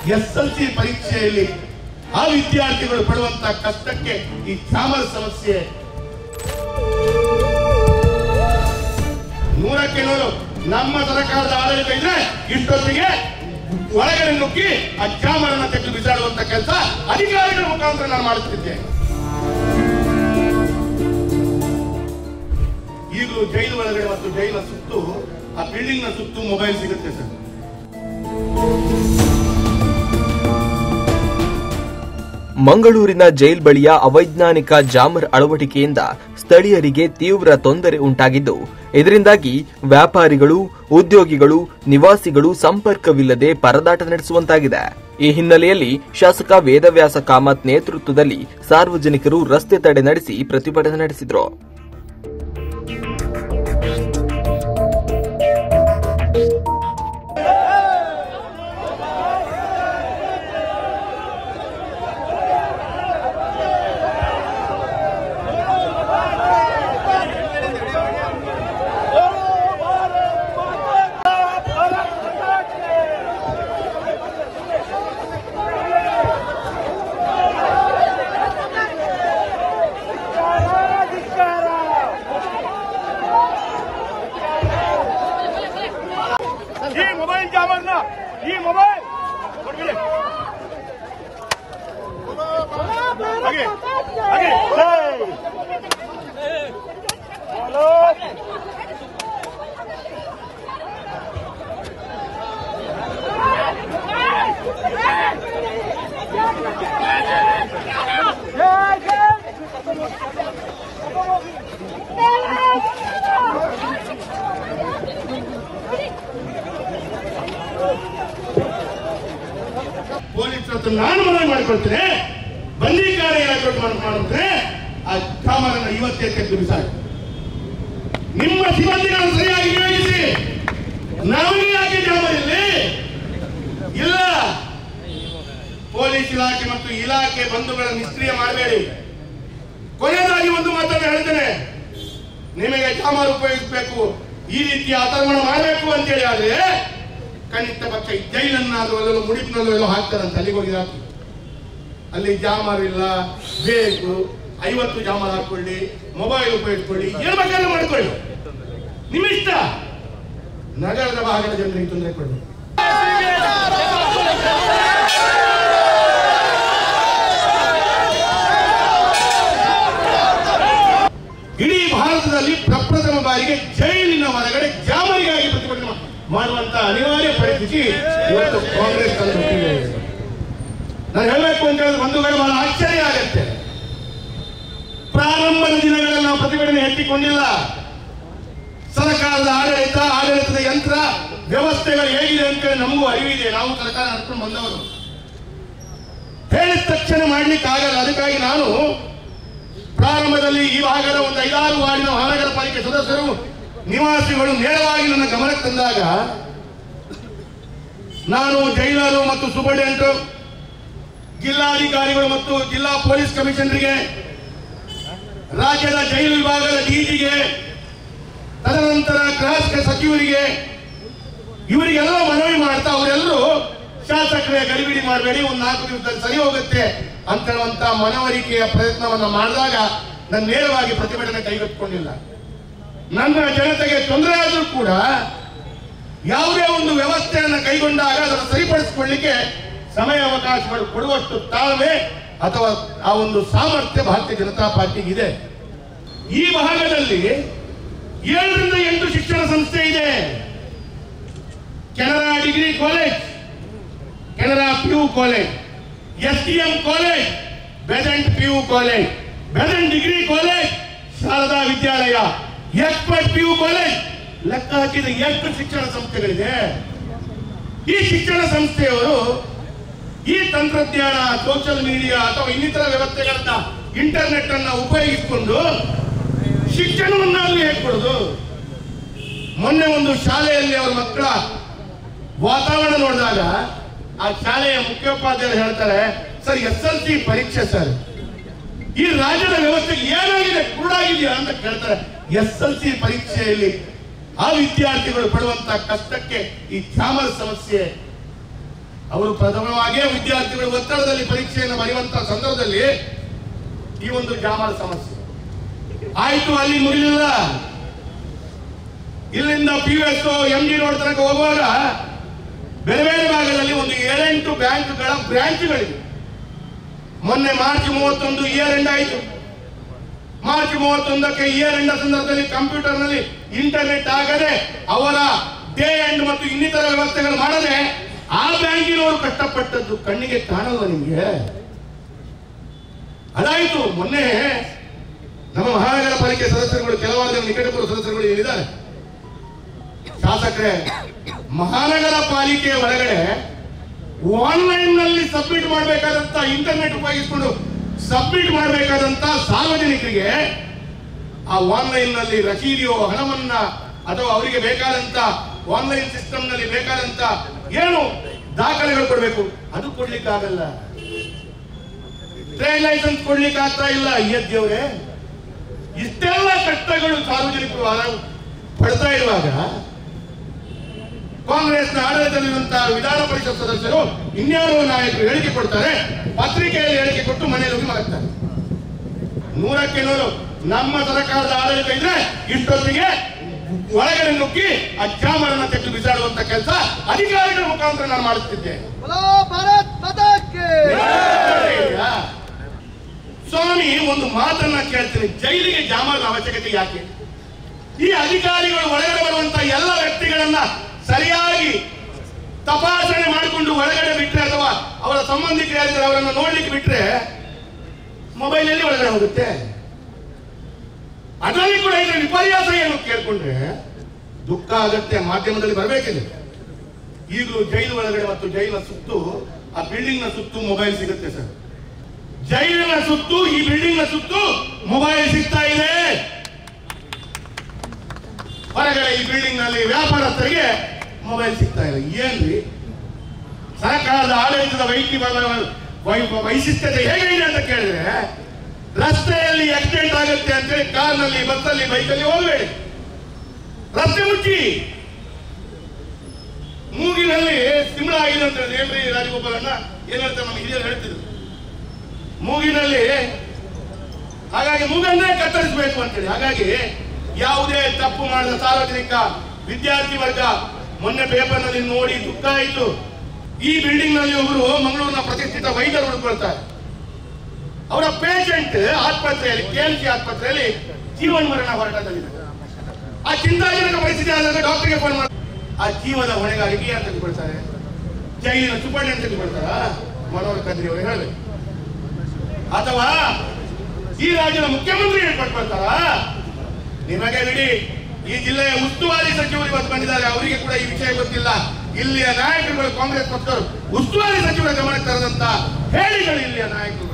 SLC ಪರೀಕ್ಷೆಯಲ್ಲಿ ಆ ವಿದ್ಯಾರ್ಥಿಗಳು ಪಡುವಂತಹ ಕಷ್ಟಕ್ಕೆ ಈ ಚಾಮರ ಸಮಸ್ಯೆ 100ಕ್ಕೆ 100 ನಮ್ಮ ಸರ್ಕಾರದ ಆಡಳಿತ ಇದ್ರೆ ಇಷ್ಟೊತ್ತಿಗೆ ಒಳಗಡೆ ನುಗ್ಗಿ ಆ ಚಾಮರನ್ನ ತೆಗೆದು ಬಿಸಾಡುವಂತ ಕೆಲಸ ಅಧಿಕಾರಿಗಳ ಮುಖಾಂತರ ನಾನು ಮಾಡುತ್ತಿದ್ದೆ. ಈಗಲೂ ಜೈಲು ಒಳಗಡೆ ಮತ್ತು ಜೈಲ ಸುತ್ತು ಆ ಬಿಲ್ಡಿಂಗ್ ನ ಸುತ್ತು ಮೊಬೈಲ್ ಸಿಗುತ್ತೆ ಸರ್. ಮಂಗಳೂರಿನ ಜೈಲ್ ಬಳಿಯ ಅವೈಜ್ಞಾನಿಕ ಜಾಮರ್ ಅಳವಡಿಕೆಯಿಂದ ಸ್ಥಳೀಯರಿಗೆ ತೀವ್ರ ತೊಂದರೆ ಉಂಟಾಗಿದ್ದು, ಇದರಿಂದಾಗಿ ವ್ಯಾಪಾರಿಗಳು, ಉದ್ಯೋಗಿಗಳು, ನಿವಾಸಿಗಳು ಸಂಪರ್ಕವಿಲ್ಲದೆ ಪರದಾಟ ನಡೆಸುವಂತಾಗಿದೆ. ಈ ಹಿನ್ನೆಲೆಯಲ್ಲಿ ಶಾಸಕ ವೇದವ್ಯಾಸ ಕಾಮತ್ ನೇತೃತ್ವದಲ್ಲಿ ಸಾರ್ವಜನಿಕರು ರಸ್ತೆ ತಡೆ ನಡೆಸಿ ಪ್ರತಿಭಟನೆ ನಡೆಸಿದರು. ಪೊಲೀಸರು ನಾನು ಮನವಿ ಮಾಡಿಕೊಳ್ತೇನೆ, ಬಂದೀಕಾರ ಮಾಡುತ್ತೇನೆ, ಆ ಚಾಮರನ್ನ ಇವತ್ತೇ ತೆಗೆದು ಬಿಸಾಡಿ. ನಿಮ್ಮ ಸಿಬ್ಬಂದಿಗಳನ್ನು ಸರಿಯಾಗಿ ನಿಯೋಜಿಸಿ. ನಮಗೆ ಯಾಕೆ ಚಾಮರ್ ಇಲ್ಲಿ ಇಲ್ಲ? ಪೊಲೀಸ್ ಇಲಾಖೆ ಮತ್ತು ಇಲಾಖೆ ಬಂಧುಗಳ ನಿಷ್ಕ್ರಿಯ ಮಾಡಬೇಡಿ. ಕೊನೆಯದಾಗಿ ಒಂದು ಮಾತನ್ನು ಹೇಳ್ತೇನೆ, ನಿಮಗೆ ಚಾಮರ್ ಉಪಯೋಗಿಸಬೇಕು, ಈ ರೀತಿಯ ಆಕ್ರಮಣ ಮಾಡಬೇಕು ಅಂತೇಳಿ ಆದ್ರೆ ಕನಿಷ್ಠ ಪಕ್ಷ ಜೈಲನ್ನಾದ್ರೂ ಅಲ್ಲೆಲ್ಲ ಮುಡಿಪಿನಲ್ಲೂ ಎಲ್ಲೋ ಹಾಕ್ತಾರಂತ. ಅಲ್ಲಿಗೆ ಹೋಗಿ ಹಾಕಿ, ಅಲ್ಲಿ ಜಾಮರ್ ಇಲ್ಲ, ಬೇಕು 50 ಜಾಮರ್ ಹಾಕೊಳ್ಳಿ, ಮೊಬೈಲ್ ಉಪಯೋಗಿಸ್ಕೊಳ್ಳಿ, ಏನು ಬೇಕಾದ್ರೂ ಮಾಡ್ಕೊಳ್ಳಿ, ನಿಮ್ಮ ಇಷ್ಟ. ನಗರದ ಭಾಗದ ಜನರಿಗೆ ತೊಂದರೆ ಕೊಡಿ. ಇಡೀ ಭಾರತದಲ್ಲಿ ಪ್ರಪ್ರಥಮ ಬಾರಿಗೆ ಜೈಲಿನ ಹೊರಗಡೆ ಜಾಮರಿಗಾಗಿ ಪ್ರತಿಭಟನೆ ಮಾಡುವಂತ ಅನಿವಾರ್ಯ ಪರಿಸ್ಥಿತಿ ಇವತ್ತು ಕಾಂಗ್ರೆಸ್ ತಂದಿದೆ. ನಾನು ಹೇಳಬೇಕು ಅಂತ ಹೇಳಿದ್ರೆ ಬಂಧುಗಳು ಬಹಳ ಆಶ್ಚರ್ಯ ಆಗುತ್ತೆ. ಪ್ರಾರಂಭದ ದಿನಗಳಲ್ಲಿ ನಾವು ಪ್ರತಿಭಟನೆ ಎತ್ತಿಕೊಂಡಿಲ್ಲ. ಸರ್ಕಾರದ ಆಡಳಿತದ ಯಂತ್ರ ವ್ಯವಸ್ಥೆಗಳು ಹೇಗಿದೆ ಅಂತ ನಮಗೂ ಅರಿವಿದೆ. ನಾವು ಸರ್ಕಾರ ನಡ್ಕೊಂಡು ಬಂದವರು, ಹೇಳಿದ ತಕ್ಷಣ ಮಾಡ್ಲಿಕ್ಕೆ ಆಗಲ್ಲ. ಅದಕ್ಕಾಗಿ ನಾನು ಪ್ರಾರಂಭದಲ್ಲಿ ಈ ಭಾಗದ ಒಂದು 5-6 ವಾರ್ಡಿನ ಮಹಾನಗರ ಪಾಲಿಕೆ ಸದಸ್ಯರು, ನಿವಾಸಿಗಳು ನೇರವಾಗಿ ನನ್ನ ಗಮನಕ್ಕೆ ತಂದಾಗ ನಾನು ಜೈಲರು ಮತ್ತು ಸೂಪರ್ಡೆಂಟ್, ಜಿಲ್ಲಾಧಿಕಾರಿಗಳು ಮತ್ತು ಜಿಲ್ಲಾ ಪೊಲೀಸ್ ಕಮಿಷನರ್ಗೆ, ರಾಜ್ಯದ ಜೈಲು ವಿಭಾಗದ ಡಿಜಿಗೆ, ತದನಂತರ ಗೃಹ ಸಚಿವರಿಗೆ, ಇವರಿಗೆಲ್ಲ ಮನವಿ ಮಾಡ್ತಾ ಅವರೆಲ್ಲರೂ ಶಾಸಕರೇ ಗಡಿಬಿಡಿ ಮಾಡಬೇಡಿ, ಒಂದು 4 ದಿವಸದಲ್ಲಿ ಸರಿ ಹೋಗುತ್ತೆ ಅಂತ ಹೇಳುವಂತ ಮನವರಿಕೆಯ ಪ್ರಯತ್ನವನ್ನು ಮಾಡಿದಾಗ ನಾನು ನೇರವಾಗಿ ಪ್ರತಿಭಟನೆ ಕೈಗೆತ್ತಿಕೊಂಡಿಲ್ಲ. ನನ್ನ ಜನತೆಗೆ ತೊಂದರೆ ಆದರೂ ಕೂಡ ಯಾವುದೇ ಒಂದು ವ್ಯವಸ್ಥೆಯನ್ನು ಕೈಗೊಂಡಾಗ ಅದನ್ನು ಸರಿಪಡಿಸಿಕೊಳ್ಳಿಕ್ಕೆ ಸಮಯ ಅವಕಾಶಗಳು ಕೊಡುವಷ್ಟು ತಾಳ್ಮೆ ಅಥವಾ ಆ ಒಂದು ಸಾಮರ್ಥ್ಯ ಭಾರತೀಯ ಜನತಾ ಪಾರ್ಟಿಗೆ ಇದೆ. ಈ ಭಾಗದಲ್ಲಿ 7 ರಿಂದ 8 ಶಿಕ್ಷಣ ಸಂಸ್ಥೆ ಇದೆ. Canara degree college, Canara PU college, STM college, Besant PU college, Besant degree college, Sharada Vidyalaya, expert PU college. ಲೆಕ್ಕ ಹಾಕಿದ 8 ಶಿಕ್ಷಣ ಸಂಸ್ಥೆಗಳಿದೆ. ಈ ಶಿಕ್ಷಣ ಸಂಸ್ಥೆಯವರು ಈ ತಂತ್ರಜ್ಞಾನ, ಸೋಷಿಯಲ್ ಮೀಡಿಯಾ ಅಥವಾ ಇನ್ನಿತರ ವ್ಯವಸ್ಥೆಗಳನ್ನ, ಇಂಟರ್ನೆಟ್ ಅನ್ನ ಉಪಯೋಗಿಸಿಕೊಂಡು ಶಿಕ್ಷಣವನ್ನು ಅಲ್ಲಿ ಹೇಳ್ಕೊಡೋದು. ಮೊನ್ನೆ ಒಂದು ಶಾಲೆಯಲ್ಲಿ ಅವರ ಮಕ್ಕಳ ವಾತಾವರಣ ನೋಡಿದಾಗ ಆ ಶಾಲೆಯ ಮುಖ್ಯೋಪಾಧ್ಯಾಯರು ಹೇಳ್ತಾರೆ, ಸರ್ SLC ಪರೀಕ್ಷೆ ಸರ್, ಈ ರಾಜ್ಯದ ವ್ಯವಸ್ಥೆಗೆ ಏನಾಗಿದೆ, ಕುರುಡಾಗಿದೆಯಾ ಅಂತ ಕೇಳ್ತಾರೆ. SLC ಪರೀಕ್ಷೆಯಲ್ಲಿ ಆ ವಿದ್ಯಾರ್ಥಿಗಳು ಪಡುವಂತಹ ಕಷ್ಟಕ್ಕೆ ಈ ಚಾಮರ ಸಮಸ್ಯೆ ಅವರು ಪ್ರಥಮವಾಗಿ ವಿದ್ಯಾರ್ಥಿಗಳು ಒತ್ತಡದಲ್ಲಿ ಪರೀಕ್ಷೆಯನ್ನು ಬರೆಯುವಂತಹ ಸಂದರ್ಭದಲ್ಲಿ ಈ ಒಂದು ಜಾಮರ್ ಸಮಸ್ಯೆ ಆಯ್ತು. ಅಲ್ಲಿ ಮುಗಿಲಿಲ್ಲ. ಇಲ್ಲಿಂದ PUS MG ರೋಡ್ ತನಕ ಹೋಗುವಾಗ ಬೇರೆ ಬೇರೆ ಭಾಗದಲ್ಲಿ ಒಂದು 7-8 ಬ್ಯಾಂಕ್ಗಳ ಬ್ರಾಂಚ್ಗಳಿವೆ. ಮೊನ್ನೆ ಮಾರ್ಚ್ 31 ಇಯರ್ ಎಂಡ್ ಆಯಿತು. ಮಾರ್ಚ್ 31ಕ್ಕೆ ಇಯರ್ ಎಂಡ್ ಸಂದರ್ಭದಲ್ಲಿ ಕಂಪ್ಯೂಟರ್ನಲ್ಲಿ ಇಂಟರ್ನೆಟ್ ಆಗದೆ ಅವರ ಡೇ ಎಂಡ್ ಮತ್ತು ಇನ್ನಿತರ ವ್ಯವಸ್ಥೆಗಳು ಮಾಡದೆ ಆ ಬ್ಯಾಂಕಿನವರು ಕಷ್ಟಪಟ್ಟದ್ದು ಕಣ್ಣಿಗೆ ಕಾಣಲ್ಲ ನಿಮಗೆ. ಅದಾಯಿತು. ಮೊನ್ನೆ ನಮ್ಮ ಮಹಾನಗರ ಪಾಲಿಕೆ ಸದಸ್ಯರುಗಳು ಕೆಲವಾರು ಜನ ನಿಕಟಪೂರ್ವ ಸದಸ್ಯರುಗಳು ಹೇಳಿದ್ದಾರೆ, ಶಾಸಕರೇ ಮಹಾನಗರ ಪಾಲಿಕೆ ಒಳಗಡೆ ಆನ್ಲೈನ್ ನಲ್ಲಿ ಸಬ್ಮಿಟ್ ಮಾಡಬೇಕಾದಂತ ಇಂಟರ್ನೆಟ್ ಉಪಯೋಗಿಸಿಕೊಂಡು ಸಬ್ಮಿಟ್ ಮಾಡಬೇಕಾದಂತ ಸಾರ್ವಜನಿಕರಿಗೆ ಆ ಆನ್ಲೈನ್ ನಲ್ಲಿ ರಸೀದಿಯೋ ಹಣವನ್ನ ಅಥವಾ ಅವರಿಗೆ ಬೇಕಾದಂತ ಆನ್ಲೈನ್ ಸಿಸ್ಟಮ್ ನಲ್ಲಿ ಬೇಕಾದಂತ ಏನು ದಾಖಲೆಗಳು ಕೊಡಬೇಕು ಅದು ಕೊಡ್ಲಿಕ್ಕೆ ಆಗಲ್ಲ. ಟ್ರೇಡ್ ಲೈಸೆನ್ಸ್ ಕೊಡ್ಲಿಕ್ಕೆ ಆಗ್ತಾ ಇಲ್ಲ. ದೇವ್ರೆ, ಇಷ್ಟೆಲ್ಲ ಕಷ್ಟಗಳು ಸಾರ್ವಜನಿಕರು ಪಡ್ತಾ ಇರುವಾಗ ಕಾಂಗ್ರೆಸ್ನ ಆಡಳಿತದಲ್ಲಿರುವಂತಹ ವಿಧಾನ ಪರಿಷತ್ ಸದಸ್ಯರು ಇನ್ಯಾರೋ ನಾಯಕರು ಹೇಳಿಕೆ ಕೊಡ್ತಾರೆ, ಪತ್ರಿಕೆಯಲ್ಲಿ ಹೇಳಿಕೆ ಕೊಟ್ಟು ಮನೆಯಲ್ಲಿ ಹೋಗಿ ಮಲಗ್ತಾರೆ. 100ಕ್ಕೆ 100 ನಮ್ಮ ಸರ್ಕಾರದ ಆಡಳಿತ ಇದ್ರೆ ಇಷ್ಟೊತ್ತಿಗೆ ಒಳಗಡೆ ನುಗ್ಗಿ ಆ ಜಾಮರನ್ನ ತೆಗೆದು ಬಿಸಾಡುವಂತ ಕೆಲಸ ಅಧಿಕಾರಿಗಳ ಮುಖಾಂತರ ನಾನು ಮಾಡುತ್ತಿದ್ದೆ. ಸ್ವಾಮಿ, ಒಂದು ಮಾತನ್ನ ಕೇಳ್ತೀನಿ, ಜೈಲಿಗೆ ಜಾಮರದ ಅವಶ್ಯಕತೆ ಯಾಕೆ? ಈ ಅಧಿಕಾರಿಗಳು ಒಳಗಡೆ ಬರುವಂತ ಎಲ್ಲ ವ್ಯಕ್ತಿಗಳನ್ನ ಸರಿಯಾಗಿ ತಪಾಸಣೆ ಮಾಡಿಕೊಂಡು ಒಳಗಡೆ ಬಿಟ್ರೆ ಅಥವಾ ಅವರ ಸಂಬಂಧಿಕರು ಯಾರಿದ್ದಾರೆ ಅವರನ್ನು ನೋಡ್ಲಿಕ್ಕೆ ಬಿಟ್ರೆ ಮೊಬೈಲ್ ಅಲ್ಲಿ ಒಳಗಡೆ ಹೋಗುತ್ತೆ. ಅದರಲ್ಲಿ ಕೂಡ ಇದರ ವಿಪರ್ಯಾಸ ಏನು ಕೇಳ್ಕೊಂಡ್ರೆ ದುಃಖ ಆಗತ್ತೆ. ಮಾಧ್ಯಮದಲ್ಲಿ ಬರಬೇಕಿದೆ. ಈಗಲೂ ಜೈಲು ಒಳಗಡೆ ಮತ್ತು ಜೈಲಿನ ಸುತ್ತು ಆ ಬಿಲ್ಡಿಂಗ್ ನ ಸುತ್ತು ಮೊಬೈಲ್ ಸಿಗುತ್ತೆ ಸರ್. ಜೈಲಿನ ಸುತ್ತು ಈ ಬಿಲ್ಡಿಂಗ್ ನ ಸುತ್ತು ಮೊಬೈಲ್ ಸಿಗ್ತಾ ಇದೆ. ಹೊರಗಡೆ ಈ ಬಿಲ್ಡಿಂಗ್ ನಲ್ಲಿ ವ್ಯಾಪಾರಸ್ಥರಿಗೆ ಮೊಬೈಲ್ ಸಿಗ್ತಾ ಇಲ್ಲ. ಏನ್ರಿ ಸರ್ಕಾರದ ಆಡಳಿತದ ವೈಶಿಷ್ಟ್ಯತೆ ಹೇಗಿದೆ ಅಂತ ಕೇಳಿದ್ರೆ, ರಸ್ತೆಯಲ್ಲಿ ಆಕ್ಸಿಡೆಂಟ್ ಆಗುತ್ತೆ ಅಂತೇಳಿ ಕಾರ್ನಲ್ಲಿ ಬಸ್ಸಲ್ಲಿ ಬೈಕಲ್ಲಿ ಹೋಗಬೇಡಿ, ರಸ್ತೆ ಮುಚ್ಚಿ. ಮೂಗಿನಲ್ಲಿ ಸಿಂಬಳ ಆಗಿದೆ ಅಂತ ಹೇಳಿ ರಾಜಗೋಪಾಲನ್ನ ಏನ್ ಹೇಳ್ತಾರೆ ನಮ್ಮ ಹಿರಿಯರು ಹೇಳ್ತಿದ್ರು, ಮೂಗಿನಲ್ಲಿ. ಹಾಗಾಗಿ ಮೂಗನ್ನೇ ಕತ್ತರಿಸಬೇಕು ಅಂತೇಳಿ. ಹಾಗಾಗಿ ಯಾವುದೇ ತಪ್ಪು ಮಾಡಿದ ಸಾರ್ವಜನಿಕ ವಿದ್ಯಾರ್ಥಿ ವರ್ಗ ಮೊನ್ನೆ ಪೇಪರ್ ನಲ್ಲಿ ನೋಡಿ ದುಃಖ ಆಯಿತು. ಈ ಬಿಲ್ಡಿಂಗ್ ನಲ್ಲಿ ಒಬ್ಬರು ಮಂಗಳೂರಿನ ಪ್ರತಿಷ್ಠಿತ ವೈದ್ಯರು ಉಳ್ಕೊಳ್ತಾರೆ. ಅವರ ಪೇಷಂಟ್ ಆಸ್ಪತ್ರೆಯಲ್ಲಿ KMC ಆಸ್ಪತ್ರೆಯಲ್ಲಿ ಜೀವನ ಮರಣ ಹೋರಾಟದಲ್ಲಿದೆ. ಆ ಚಿಂತಾಜನಕ ಪರಿಸ್ಥಿತಿ ಆದಾಗ ಡಾಕ್ಟರ್ಗೆ ಫೋನ್ ಮಾಡಿ ಆ ಜೀವದ ಹೊಣೆಗಾರಿಕೆ ಯಾರು ತೆಗೆದುಕೊಳ್ತಾರೆ? ಜೈಲಿನ ಸೂಪರ್ಡೆಂಟ್ ತೆಗೆದುಕೊಳ್ತಾರ? ಮನೋಹರ್ ಕದ್ರಿ ಅವರು ಹೇಳಬೇಕು. ಅಥವಾ ಈ ರಾಜ್ಯದ ಮುಖ್ಯಮಂತ್ರಿ ಹೇಳ್ಕೊಳ್ತಾರ? ನಿಮಗೆ ಬಿಡಿ, ಈ ಜಿಲ್ಲೆಯ ಉಸ್ತುವಾರಿ ಸಚಿವರು ಇವತ್ತು ಬಂದಿದ್ದಾರೆ, ಅವರಿಗೆ ಕೂಡ ಈ ವಿಷಯ ಗೊತ್ತಿಲ್ಲ. ಇಲ್ಲಿಯ ನಾಯಕರುಗಳು ಕಾಂಗ್ರೆಸ್ ಪಕ್ಷದವರು ಉಸ್ತುವಾರಿ ಸಚಿವರ ಗಮನಕ್ಕೆ ತರದಂತ ಹೇಳಿಗಳು ಇಲ್ಲಿಯ ನಾಯಕರುಗಳು.